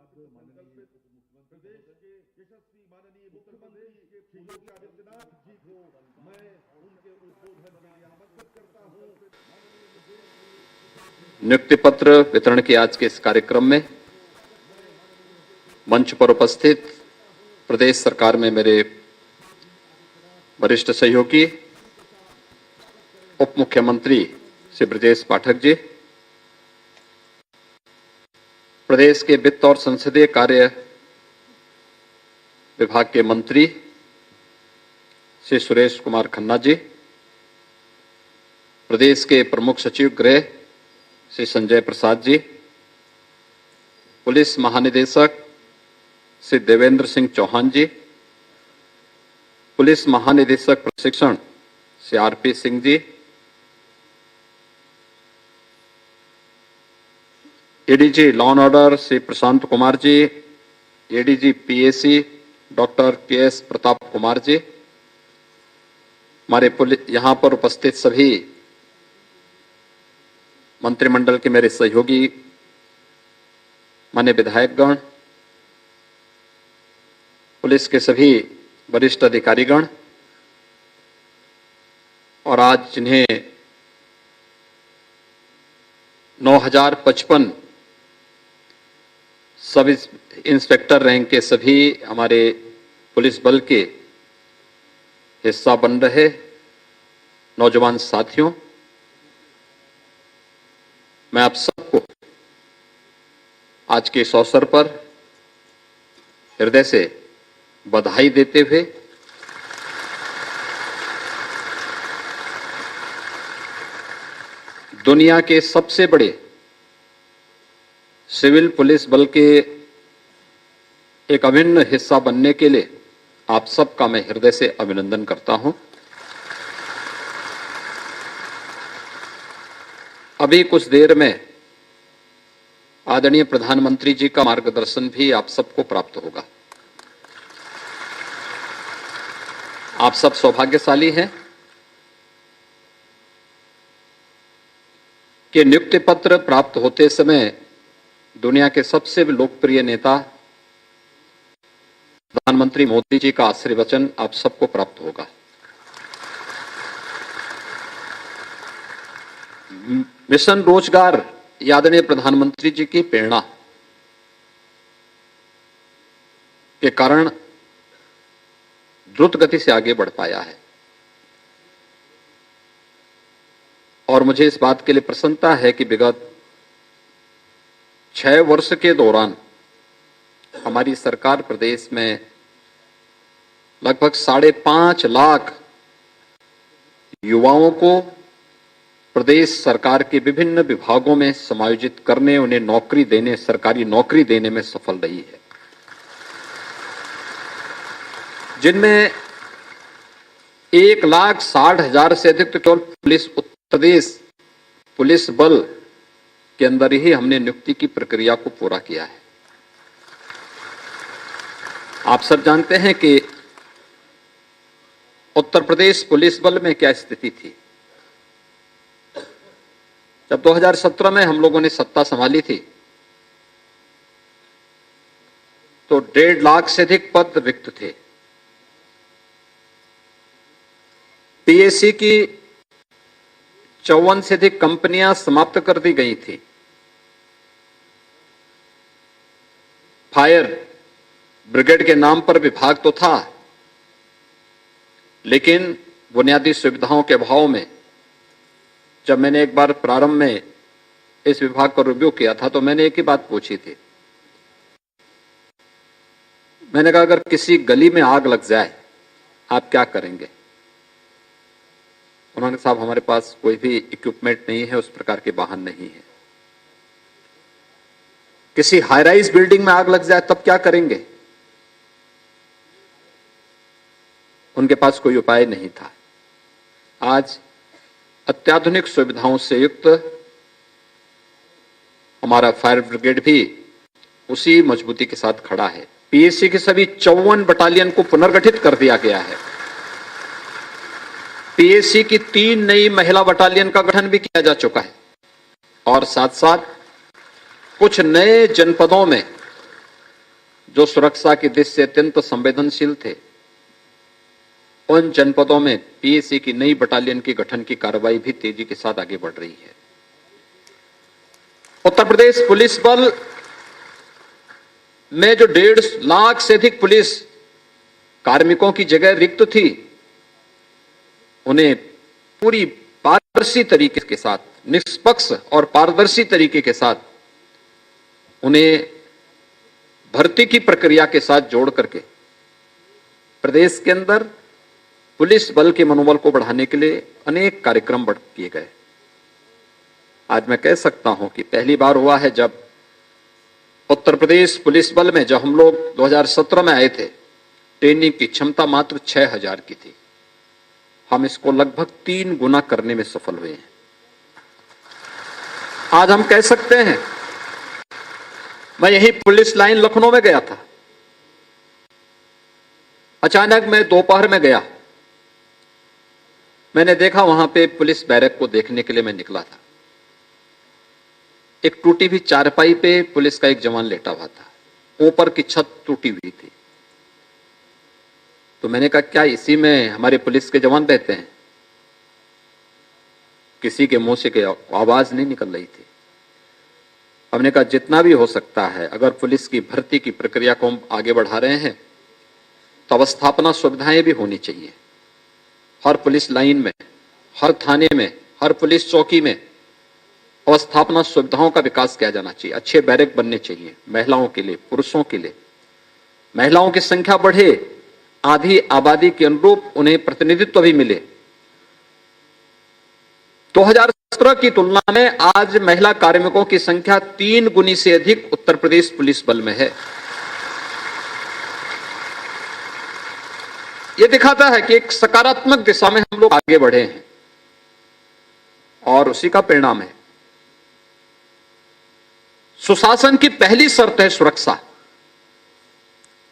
प्रदेश के यशस्वी माननीय मुख्यमंत्री योगी आदित्यनाथ जी को मैं उनके उद्बोधन के लिए आमंत्रित करता हूं। नियुक्ति पत्र वितरण के आज के इस कार्यक्रम में मंच पर उपस्थित प्रदेश सरकार में मेरे वरिष्ठ सहयोगी उप मुख्यमंत्री श्री ब्रजेश पाठक जी, प्रदेश के वित्त और संसदीय कार्य विभाग के मंत्री श्री सुरेश कुमार खन्ना जी, प्रदेश के प्रमुख सचिव गृह श्री संजय प्रसाद जी, पुलिस महानिदेशक श्री देवेंद्र सिंह चौहान जी, पुलिस महानिदेशक प्रशिक्षण Shri RP Singh ji, ADG law and order Shri Prashant Kumar ji, ADG PAC doctor KS Pratap Kumar ji, हमारे यहां पर उपस्थित सभी मंत्रिमंडल के मेरे सहयोगी माननीय विधायकगण, पुलिस के सभी वरिष्ठ अधिकारीगण और आज जिन्हें 9055 सब इंस्पेक्टर रैंक के सभी हमारे पुलिस बल के हिस्सा बन रहे नौजवान साथियों, मैं आप सबको आज के इस अवसर पर हृदय से बधाई देते हुए दुनिया के सबसे बड़े सिविल पुलिस बल के एक अभिन्न हिस्सा बनने के लिए आप सबका मैं हृदय से अभिनंदन करता हूं। अभी कुछ देर में आदरणीय प्रधानमंत्री जी का मार्गदर्शन भी आप सबको प्राप्त होगा। आप सब सौभाग्यशाली हैं कि नियुक्ति पत्र प्राप्त होते समय दुनिया के सबसे लोकप्रिय नेता प्रधानमंत्री मोदी जी का आशीर्वचन आप सबको प्राप्त होगा। मिशन रोजगार आदरणीय प्रधानमंत्री जी की प्रेरणा के कारण द्रुत गति से आगे बढ़ पाया है और मुझे इस बात के लिए प्रसन्नता है कि विगत 6 वर्ष के दौरान हमारी सरकार प्रदेश में लगभग 5.5 लाख युवाओं को प्रदेश सरकार के विभिन्न विभागों में समायोजित करने, उन्हें नौकरी देने, सरकारी नौकरी देने में सफल रही है, जिनमें 1,60,000 से अधिक तो केवल उत्तर प्रदेश पुलिस बल के अंदर ही हमने नियुक्ति की प्रक्रिया को पूरा किया है। आप सब जानते हैं कि उत्तर प्रदेश पुलिस बल में क्या स्थिति थी। जब 2017 में हम लोगों ने सत्ता संभाली थी तो 1.5 लाख से अधिक पद रिक्त थे। पीएससी की 54 से अधिक कंपनियां समाप्त कर दी गई थी। फायर ब्रिगेड के नाम पर विभाग तो था, लेकिन बुनियादी सुविधाओं के अभाव में जब मैंने एक बार प्रारंभ में इस विभाग का रिव्यू किया था तो मैंने एक ही बात पूछी थी। मैंने कहा अगर किसी गली में आग लग जाए आप क्या करेंगे? उन्होंने कहा साहब हमारे पास कोई भी इक्विपमेंट नहीं है, उस प्रकार के वाहन नहीं है। किसी हाई राइज बिल्डिंग में आग लग जाए तब क्या करेंगे? उनके पास कोई उपाय नहीं था। आज अत्याधुनिक सुविधाओं से युक्त हमारा फायर ब्रिगेड भी उसी मजबूती के साथ खड़ा है। पीएससी के सभी 54 बटालियन को पुनर्गठित कर दिया गया है। पीएससी की 3 नई महिला बटालियन का गठन भी किया जा चुका है और साथ साथ कुछ नए जनपदों में जो सुरक्षा की दृष्टि से अत्यंत संवेदनशील थे, उन जनपदों में पीएसी की नई बटालियन की गठन की कार्रवाई भी तेजी के साथ आगे बढ़ रही है। उत्तर प्रदेश पुलिस बल में जो 1.5 लाख से अधिक पुलिस कार्मिकों की जगह रिक्त थी, उन्हें पूरी पारदर्शी तरीके के साथ, निष्पक्ष और पारदर्शी तरीके के साथ उन्हें भर्ती की प्रक्रिया के साथ जोड़ करके प्रदेश के अंदर पुलिस बल के मनोबल को बढ़ाने के लिए अनेक कार्यक्रम किए गए। आज मैं कह सकता हूं कि पहली बार हुआ है जब उत्तर प्रदेश पुलिस बल में, जब हम लोग 2017 में आए थे, ट्रेनिंग की क्षमता मात्र 6000 की थी। हम इसको लगभग 3 गुना करने में सफल हुए हैं। आज हम कह सकते हैं, मैं यही पुलिस लाइन लखनऊ में गया था, अचानक मैं दोपहर में गया, मैंने देखा वहां पे पुलिस बैरक को देखने के लिए मैं निकला था। एक टूटी हुई चारपाई पे पुलिस का एक जवान लेटा हुआ था, ऊपर की छत टूटी हुई थी। तो मैंने कहा, क्या इसी में हमारे पुलिस के जवान रहते हैं? किसी के मुंह से आवाज नहीं निकल रही थी। हमने कहा, जितना भी हो सकता है, अगर पुलिस की भर्ती की प्रक्रिया को हम आगे बढ़ा रहे हैं तो अवस्थापना सुविधाएं भी होनी चाहिए। हर पुलिस लाइन में, हर थाने में, हर पुलिस चौकी में अवस्थापना सुविधाओं का विकास किया जाना चाहिए। अच्छे बैरक बनने चाहिए महिलाओं के लिए, पुरुषों के लिए। महिलाओं की संख्या बढ़े, आधी आबादी के अनुरूप उन्हें प्रतिनिधित्व भी मिले। 2017 की तुलना में आज महिला कार्मिकों की संख्या 3 गुनी से अधिक उत्तर प्रदेश पुलिस बल में है। यह दिखाता है कि एक सकारात्मक दिशा में हम लोग आगे बढ़े हैं और उसी का परिणाम है। सुशासन की पहली शर्त है सुरक्षा,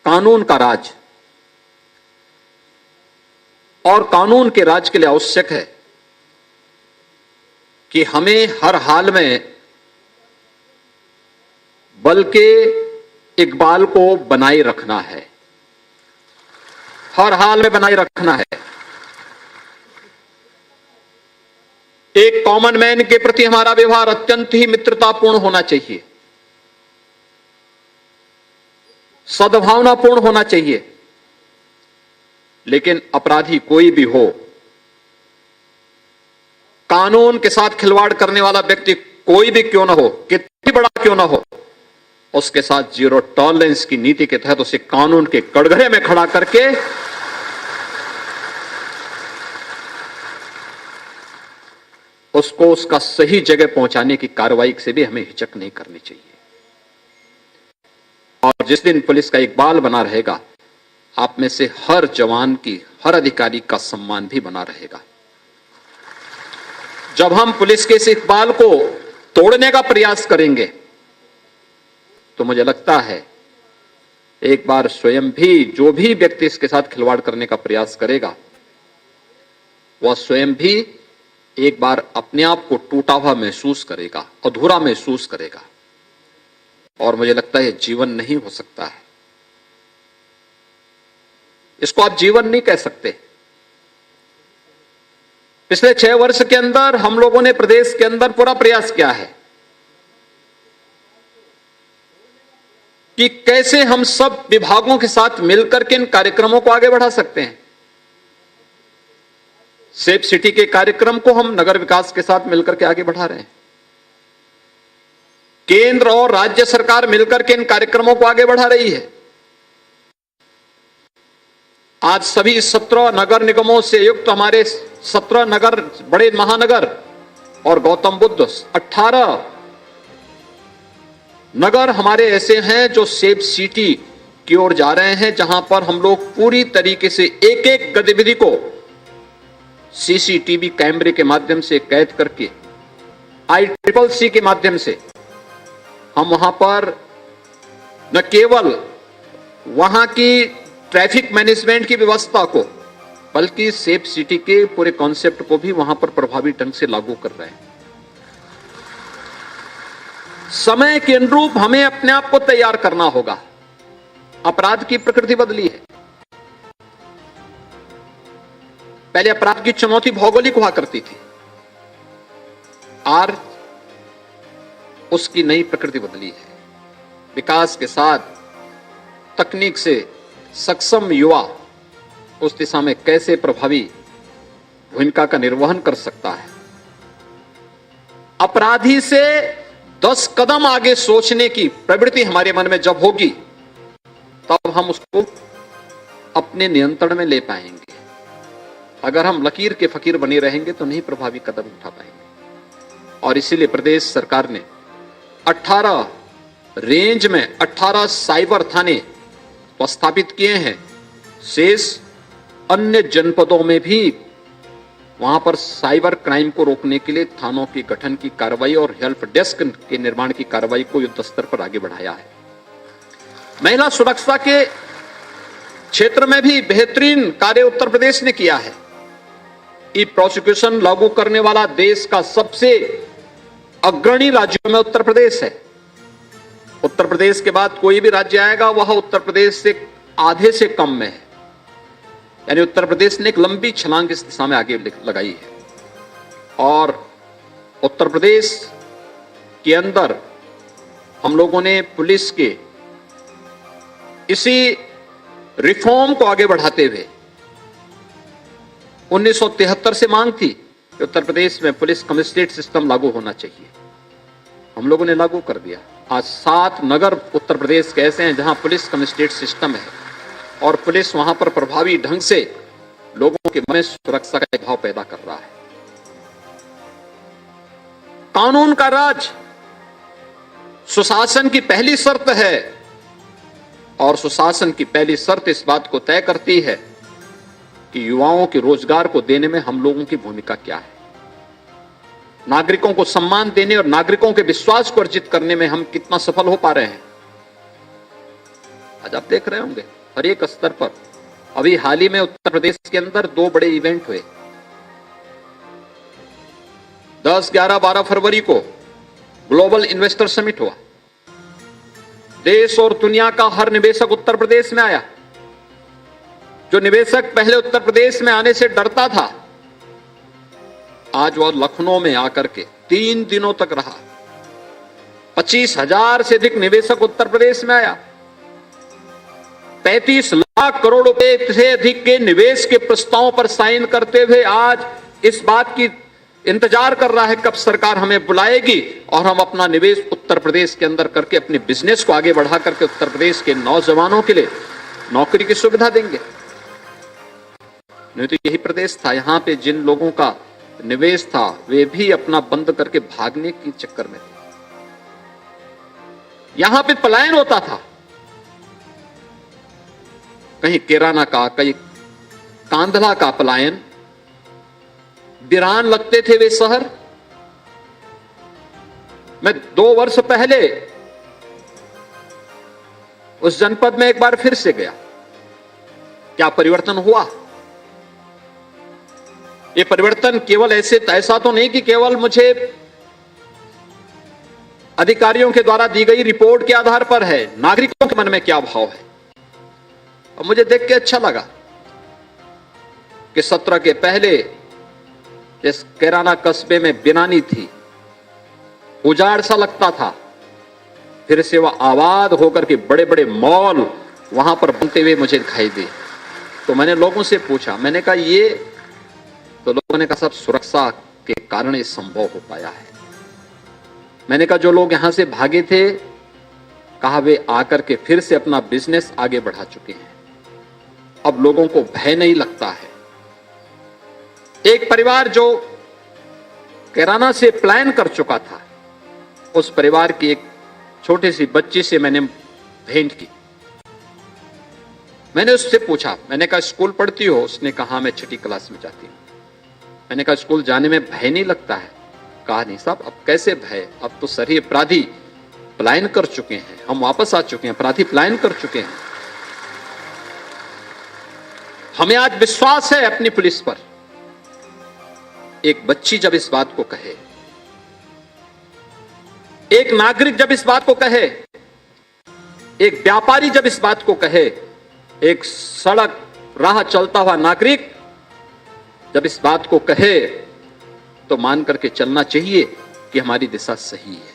कानून का राज। और कानून के राज के लिए आवश्यक है कि हमें हर हाल में बल के इकबाल को बनाए रखना है, हर हाल में बनाए रखना है। एक कॉमन मैन के प्रति हमारा व्यवहार अत्यंत ही मित्रतापूर्ण होना चाहिए, सद्भावनापूर्ण होना चाहिए। लेकिन अपराधी कोई भी हो, कानून के साथ खिलवाड़ करने वाला व्यक्ति कोई भी क्यों ना हो, कितनी बड़ा क्यों ना हो, उसके साथ जीरो टॉलरेंस की नीति के तहत उसे कानून के कटघरे में खड़ा करके उसको उसका सही जगह पहुंचाने की कार्रवाई से भी हमें हिचक नहीं करनी चाहिए। और जिस दिन पुलिस का इकबाल बना रहेगा, आप में से हर जवान की, हर अधिकारी का सम्मान भी बना रहेगा। जब हम पुलिस के इस इकबाल को तोड़ने का प्रयास करेंगे तो मुझे लगता है एक बार स्वयं भी, जो भी व्यक्ति इसके साथ खिलवाड़ करने का प्रयास करेगा, वह स्वयं भी एक बार अपने आप को टूटा हुआ महसूस करेगा, अधूरा महसूस करेगा। और मुझे लगता है जीवन नहीं हो सकता है, इसको आप जीवन नहीं कह सकते। पिछले 6 वर्ष के अंदर हम लोगों ने प्रदेश के अंदर पूरा प्रयास किया है कि कैसे हम सब विभागों के साथ मिलकर के इन कार्यक्रमों को आगे बढ़ा सकते हैं। सेफ सिटी के कार्यक्रम को हम नगर विकास के साथ मिलकर के आगे बढ़ा रहे हैं। केंद्र और राज्य सरकार मिलकर के इन कार्यक्रमों को आगे बढ़ा रही है। आज सभी 17 नगर निगमों से युक्त हमारे 17 नगर, बड़े महानगर और गौतम बुद्ध 18 नगर हमारे ऐसे हैं जो सेफ सिटी की ओर जा रहे हैं, जहां पर हम लोग पूरी तरीके से एक एक गतिविधि को सीसीटीवी कैमरे के माध्यम से कैद करके, ICCC के माध्यम से हम वहां पर न केवल वहां की ट्रैफिक मैनेजमेंट की व्यवस्था को, बल्कि सेफ सिटी के पूरे कॉन्सेप्ट को भी वहां पर प्रभावी ढंग से लागू कर रहे हैं। समय के अनुरूप हमें अपने आप को तैयार करना होगा। अपराध की प्रकृति बदली है। पहले अपराध की चुनौती भौगोलिक हुआ करती थी, आज उसकी नई प्रकृति बदली है। विकास के साथ तकनीक से सक्षम युवा उस दिशा में कैसे प्रभावी भूमिका का निर्वहन कर सकता है। अपराधी से 10 कदम आगे सोचने की प्रवृत्ति हमारे मन में जब होगी, तब हम उसको अपने नियंत्रण में ले पाएंगे। अगर हम लकीर के फकीर बने रहेंगे तो नहीं प्रभावी कदम उठा पाएंगे। और इसीलिए प्रदेश सरकार ने 18 रेंज में 18 साइबर थाने स्थापित किए हैं। शेष अन्य जनपदों में भी वहां पर साइबर क्राइम को रोकने के लिए थानों के गठन की कार्रवाई और हेल्प डेस्क के निर्माण की कार्रवाई को युद्ध स्तर पर आगे बढ़ाया है। महिला सुरक्षा के क्षेत्र में भी बेहतरीन कार्य उत्तर प्रदेश ने किया है। ई प्रोसिक्यूशन लागू करने वाला देश का सबसे अग्रणी राज्यों में उत्तर प्रदेश है। उत्तर प्रदेश के बाद कोई भी राज्य आएगा वह उत्तर प्रदेश से आधे से कम में है। यानी उत्तर प्रदेश ने एक लंबी छलांग इस दिशा में आगे लगाई है। और उत्तर प्रदेश के अंदर हम लोगों ने पुलिस के इसी रिफॉर्म को आगे बढ़ाते हुए 1973 से मांग थी कि उत्तर प्रदेश में पुलिस कमिश्नरेट सिस्टम लागू होना चाहिए। हम लोगों ने लागू कर दिया। आज 7 नगर उत्तर प्रदेश के ऐसे हैं जहां पुलिस कमिश्नरेट सिस्टम है और पुलिस वहां पर प्रभावी ढंग से लोगों के मन में सुरक्षा का भाव पैदा कर रहा है। कानून का राज सुशासन की पहली शर्त है और सुशासन की पहली शर्त इस बात को तय करती है कि युवाओं के रोजगार को देने में हम लोगों की भूमिका क्या है, नागरिकों को सम्मान देने और नागरिकों के विश्वास को अर्जित करने में हम कितना सफल हो पा रहे हैं। आज आप देख रहे होंगे हर एक स्तर पर। अभी हाल ही में उत्तर प्रदेश के अंदर 2 बड़े इवेंट हुए। 10, 11, 12 फरवरी को ग्लोबल इन्वेस्टर समिट हुआ। देश और दुनिया का हर निवेशक उत्तर प्रदेश में आया। जो निवेशक पहले उत्तर प्रदेश में आने से डरता था, आज वह लखनऊ में आकर के 3 दिनों तक रहा। 25,000 से अधिक निवेशक उत्तर प्रदेश में आया। 35 लाख करोड़ रुपए से अधिक के निवेश के प्रस्तावों पर साइन करते हुए आज इस बात की इंतजार कर रहा है कब सरकार हमें बुलाएगी और हम अपना निवेश उत्तर प्रदेश के अंदर करके अपने बिजनेस को आगे बढ़ा करके उत्तर प्रदेश के नौजवानों के लिए नौकरी की सुविधा देंगे। नहीं तो यही प्रदेश था, यहां पे जिन लोगों का निवेश था वे भी अपना बंद करके भागने के चक्कर में थे। यहां पे पलायन होता था, कहीं कैराना का, कहीं कांधला का पलायन। वीरान लगते थे वे शहर। मैं 2 वर्ष पहले उस जनपद में एक बार फिर से गया। क्या परिवर्तन हुआ? ये परिवर्तन केवल ऐसा तो नहीं कि केवल मुझे अधिकारियों के द्वारा दी गई रिपोर्ट के आधार पर है। नागरिकों के मन में क्या भाव है, और मुझे देख के अच्छा लगा कि 17 के पहले जिस कैराना कस्बे में बिनानी थी, उजाड़ सा लगता था, फिर से वह आबाद होकर के बड़े बड़े मॉल वहां पर बनते हुए मुझे दिखाई दिए। तो मैंने लोगों से पूछा, मैंने कहा ये तो लोगों ने कहा सब सुरक्षा के कारण ये संभव हो पाया है। मैंने कहा जो लोग यहां से भागे थे, कहा वे आकर के फिर से अपना बिजनेस आगे बढ़ा चुके हैं। अब लोगों को भय नहीं लगता है। एक परिवार जो कैराना से प्लान कर चुका था, उस परिवार की एक छोटी सी बच्ची से मैंने भेंट की। मैंने उससे पूछा, मैंने कहा स्कूल पढ़ती हो? उसने कहा मैं 6ठी क्लास में जाती हूं। मैंने कहा स्कूल जाने में भय नहीं लगता है? कहा नहीं साहब, अब कैसे भय, अब तो सारे अपराधी पलायन कर चुके हैं, हम वापस आ चुके हैं, अपराधी पलायन कर चुके हैं। हमें आज विश्वास है अपनी पुलिस पर। एक बच्ची जब इस बात को कहे, एक नागरिक जब इस बात को कहे एक व्यापारी जब इस बात को कहे, एक सड़क राह चलता हुआ नागरिक जब इस बात को कहे, तो मान करके चलना चाहिए कि हमारी दिशा सही है।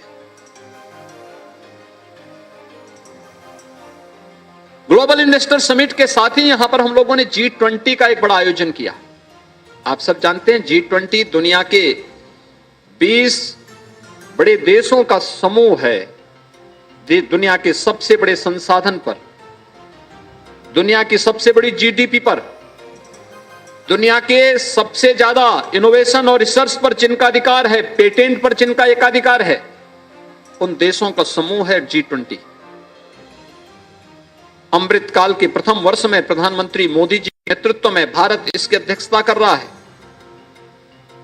ग्लोबल इन्वेस्टर समिट के साथ ही यहां पर हम लोगों ने G20 का एक बड़ा आयोजन किया। आप सब जानते हैं G20 दुनिया के 20 बड़े देशों का समूह है। दुनिया के सबसे बड़े संसाधन पर, दुनिया की सबसे बड़ी जीडीपी पर, दुनिया के सबसे ज्यादा इनोवेशन और रिसर्च पर जिनका अधिकार है, पेटेंट पर जिनका एकाधिकार है, उन देशों का समूह है G20। अमृतकाल के प्रथम वर्ष में प्रधानमंत्री मोदी जी के नेतृत्व में भारत इसकी अध्यक्षता कर रहा है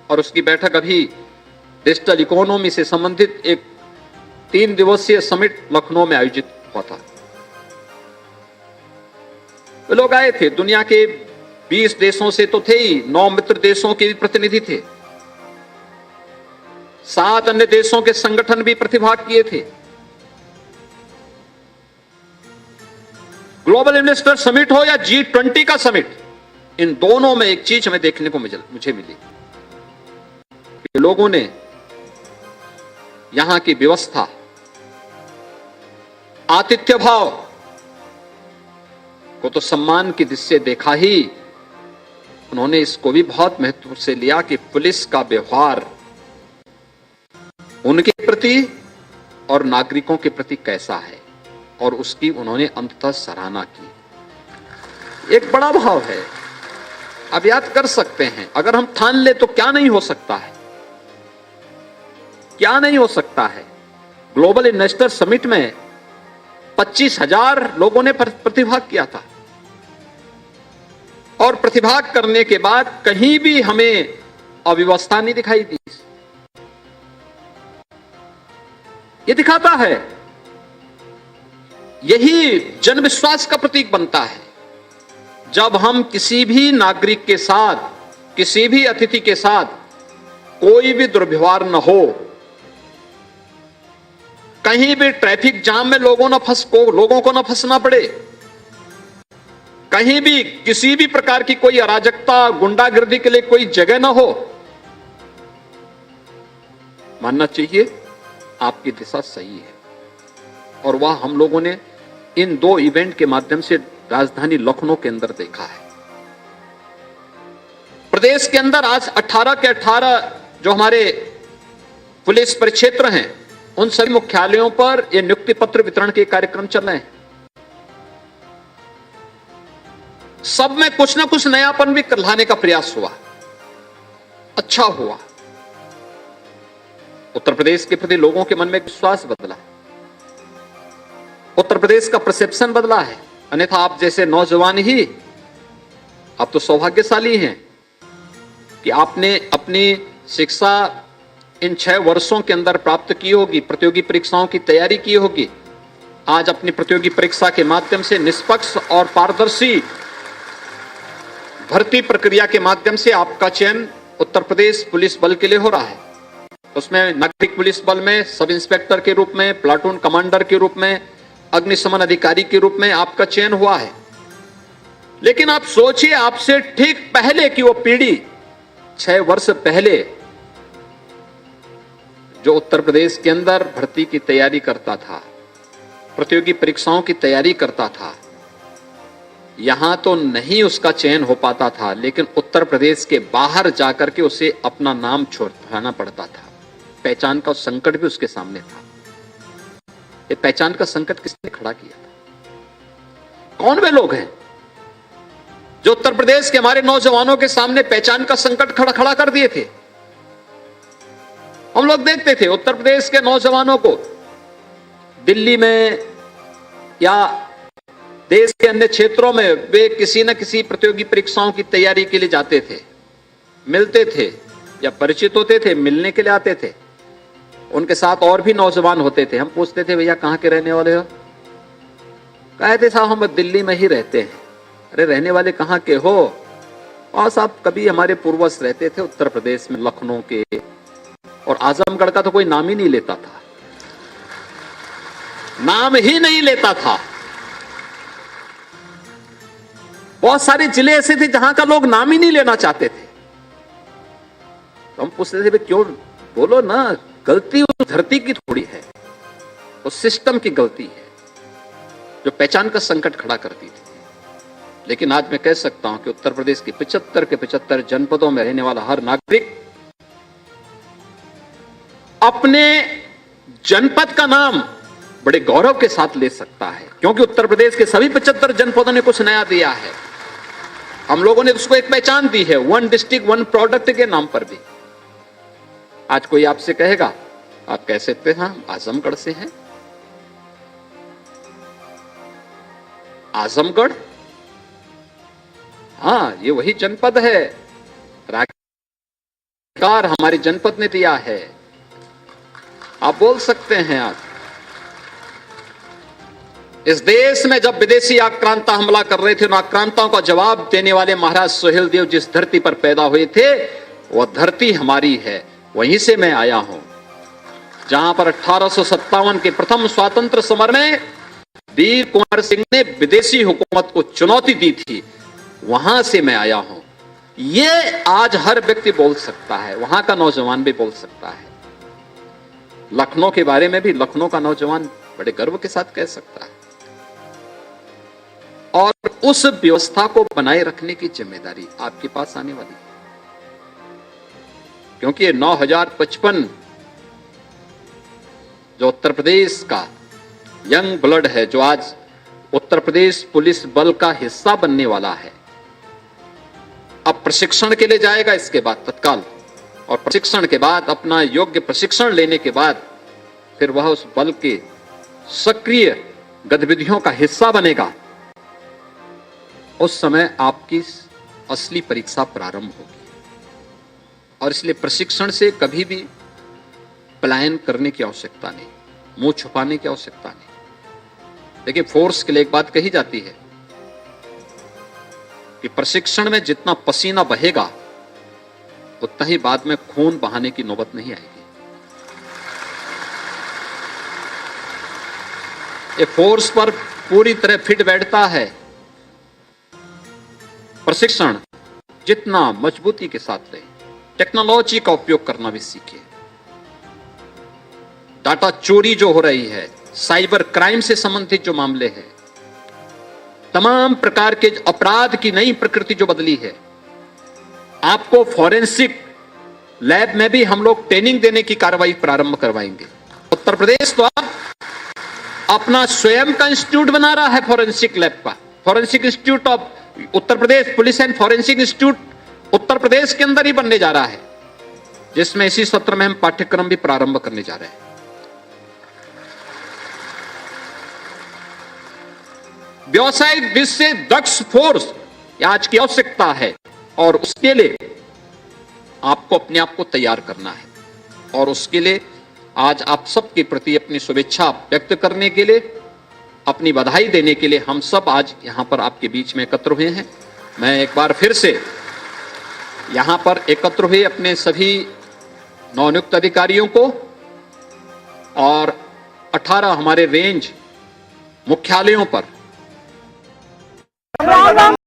और उसकी बैठक अभी डिजिटल इकोनॉमी से संबंधित एक 3 दिवसीय समिट लखनऊ में आयोजित हुआ था। वे लोग आए थे, दुनिया के 20 देशों से तो थे ही, 9 मित्र देशों के भी प्रतिनिधि थे, 7 अन्य देशों के संगठन भी प्रतिभाग किए थे। ग्लोबल इन्वेस्टर समिट हो या G20 का समिट, इन दोनों में एक चीज हमें देखने को मुझे मिली कि लोगों ने यहां की व्यवस्था, आतिथ्य भाव को तो सम्मान की दृष्टि से देखा ही, उन्होंने इसको भी बहुत महत्व से लिया कि पुलिस का व्यवहार उनके प्रति और नागरिकों के प्रति कैसा है, और उसकी उन्होंने अंततः सराहना की। एक बड़ा भाव है, आप याद कर सकते हैं, अगर हम ठान ले तो क्या नहीं हो सकता है, क्या नहीं हो सकता है। ग्लोबल इन्वेस्टर समिट में 25,000 लोगों ने प्रतिभाग किया था और प्रतिभाग करने के बाद कहीं भी हमें अव्यवस्था नहीं दिखाई दी। यह दिखाता है, यही जनविश्वास का प्रतीक बनता है, जब हम किसी भी नागरिक के साथ, किसी भी अतिथि के साथ कोई भी दुर्व्यवहार न हो, कहीं भी ट्रैफिक जाम में लोगों को न फंसना पड़े, कहीं भी किसी भी प्रकार की कोई अराजकता, गुंडागर्दी के लिए कोई जगह न हो, मानना चाहिए आपकी दिशा सही है। और वह हम लोगों ने इन 2 इवेंट के माध्यम से राजधानी लखनऊ के अंदर देखा है। प्रदेश के अंदर आज 18 के 18 जो हमारे पुलिस परिक्षेत्र हैं, उन सभी मुख्यालयों पर यह नियुक्ति पत्र वितरण के कार्यक्रम चल रहे हैं। सब में कुछ ना कुछ नयापन भी लाने का प्रयास हुआ, अच्छा हुआ। उत्तर प्रदेश के प्रति लोगों के मन में विश्वास बदला, उत्तर प्रदेश का परसेप्शन बदला है। अन्यथा आप जैसे नौजवान ही, आप तो सौभाग्यशाली हैं कि आपने अपनी शिक्षा इन 6 वर्षों के अंदर प्राप्त की होगी, प्रतियोगी परीक्षाओं की तैयारी की होगी। आज अपनी प्रतियोगी परीक्षा के माध्यम से निष्पक्ष और पारदर्शी भर्ती प्रक्रिया के माध्यम से आपका चयन उत्तर प्रदेश पुलिस बल के लिए हो रहा है। उसमें नागरिक पुलिस बल में सब इंस्पेक्टर के रूप में, प्लाटून कमांडर के रूप में, अग्निशमन अधिकारी के रूप में आपका चयन हुआ है। लेकिन आप सोचिए, आपसे ठीक पहले की वो पीढ़ी, 6 वर्ष पहले जो उत्तर प्रदेश के अंदर भर्ती की तैयारी करता था, प्रतियोगी परीक्षाओं की तैयारी करता था, यहां तो नहीं उसका चयन हो पाता था, लेकिन उत्तर प्रदेश के बाहर जाकर के उसे अपना नाम छोड़ना पड़ता था। पहचान का संकट भी उसके सामने था। ये पहचान का संकट किसने खड़ा किया था? कौन वे लोग हैं जो उत्तर प्रदेश के हमारे नौजवानों के सामने पहचान का संकट खड़ा कर दिए थे? हम लोग देखते थे उत्तर प्रदेश के नौजवानों को दिल्ली में या देश के अन्य क्षेत्रों में वे किसी न किसी प्रतियोगी परीक्षाओं की तैयारी के लिए जाते थे, मिलते थे या परिचित होते थे, मिलने के लिए आते थे। उनके साथ और भी नौजवान होते थे। हम पूछते थे, भैया कहां के रहने वाले हो? कहते साहब हम दिल्ली में ही रहते हैं। अरे रहने वाले कहां के हो? और साहब कभी हमारे पूर्वज रहते थे उत्तर प्रदेश में, लखनऊ के, और आजमगढ़ का तो कोई नाम ही नहीं लेता था। नाम ही नहीं लेता था। बहुत सारे जिले ऐसे थे जहां का लोग नाम ही नहीं लेना चाहते थे। तो हम पूछते थे क्यों, बोलो ना, गलती उस धरती की थोड़ी है, उस सिस्टम की गलती है जो पहचान का संकट खड़ा करती थी। लेकिन आज मैं कह सकता हूं कि उत्तर प्रदेश के 75 के 75 जनपदों में रहने वाला हर नागरिक अपने जनपद का नाम बड़े गौरव के साथ ले सकता है, क्योंकि उत्तर प्रदेश के सभी 75 जनपदों ने कुछ नया दिया है। हम लोगों ने उसको एक पहचान दी है, वन डिस्ट्रिक्ट वन प्रोडक्ट के नाम पर भी। आज कोई आपसे कहेगा, आप कह सकते हैं हम आजमगढ़ से हैं। आजमगढ़, हाँ, ये वही जनपद है, राज्यकार हमारे जनपद ने दिया है, आप बोल सकते हैं। आप इस देश में जब विदेशी आक्रांता हमला कर रहे थे, उन आक्रांताओं का जवाब देने वाले महाराज सुहेलदेव जिस धरती पर पैदा हुए थे, वह धरती हमारी है। वहीं से मैं आया हूं, जहां पर 1857 के प्रथम स्वातंत्र समर में वीर कुंवर सिंह ने विदेशी हुकूमत को चुनौती दी थी। वहां से मैं आया हूं। यह आज हर व्यक्ति बोल सकता है, वहां का नौजवान भी बोल सकता है। लखनऊ के बारे में भी लखनऊ का नौजवान बड़े गर्व के साथ कह सकता है। और उस व्यवस्था को बनाए रखने की जिम्मेदारी आपके पास आने वाली है, क्योंकि ये 9055 जो उत्तर प्रदेश का यंग ब्लड है, जो आज उत्तर प्रदेश पुलिस बल का हिस्सा बनने वाला है, अब प्रशिक्षण के लिए जाएगा इसके बाद तत्काल, और प्रशिक्षण के बाद अपना योग्य प्रशिक्षण लेने के बाद फिर वह उस बल के सक्रिय गतिविधियों का हिस्सा बनेगा। उस समय आपकी असली परीक्षा प्रारंभ होगी। और इसलिए प्रशिक्षण से कभी भी पलायन करने की आवश्यकता नहीं, मुंह छुपाने की आवश्यकता नहीं। देखिए, फोर्स के लिए एक बात कही जाती है कि प्रशिक्षण में जितना पसीना बहेगा उतना ही बाद में खून बहाने की नौबत नहीं आएगी। ये फोर्स पर पूरी तरह फिट बैठता है। प्रशिक्षण जितना मजबूती के साथ ले, टेक्नोलॉजी का उपयोग करना भी सीखिए। डाटा चोरी जो हो रही है, साइबर क्राइम से संबंधित जो मामले हैं, तमाम प्रकार के अपराध की नई प्रकृति जो बदली है, आपको फॉरेंसिक लैब में भी हम लोग ट्रेनिंग देने की कार्रवाई प्रारंभ करवाएंगे। उत्तर प्रदेश तो अपना स्वयं का इंस्टीट्यूट बना रहा है फॉरेंसिक लैब का। Forensic institute of Uttar Pradesh police and forensic institute Uttar Pradesh के अंदर ही बनने जा रहा है, जिसमें इसी सत्र में हम पाठ्यक्रम भी प्रारंभ करने जा रहे हैं। व्यवसायिक दृष्टि से दक्ष फोर्स आज की आवश्यकता है, और उसके लिए आपको अपने आप को तैयार करना है। और उसके लिए आज आप सबके प्रति अपनी शुभेच्छा व्यक्त करने के लिए, अपनी बधाई देने के लिए हम सब आज यहां पर आपके बीच में एकत्र हुए हैं। मैं एक बार फिर से यहां पर एकत्र हुए अपने सभी नवनियुक्त अधिकारियों को और 18 हमारे रेंज मुख्यालयों पर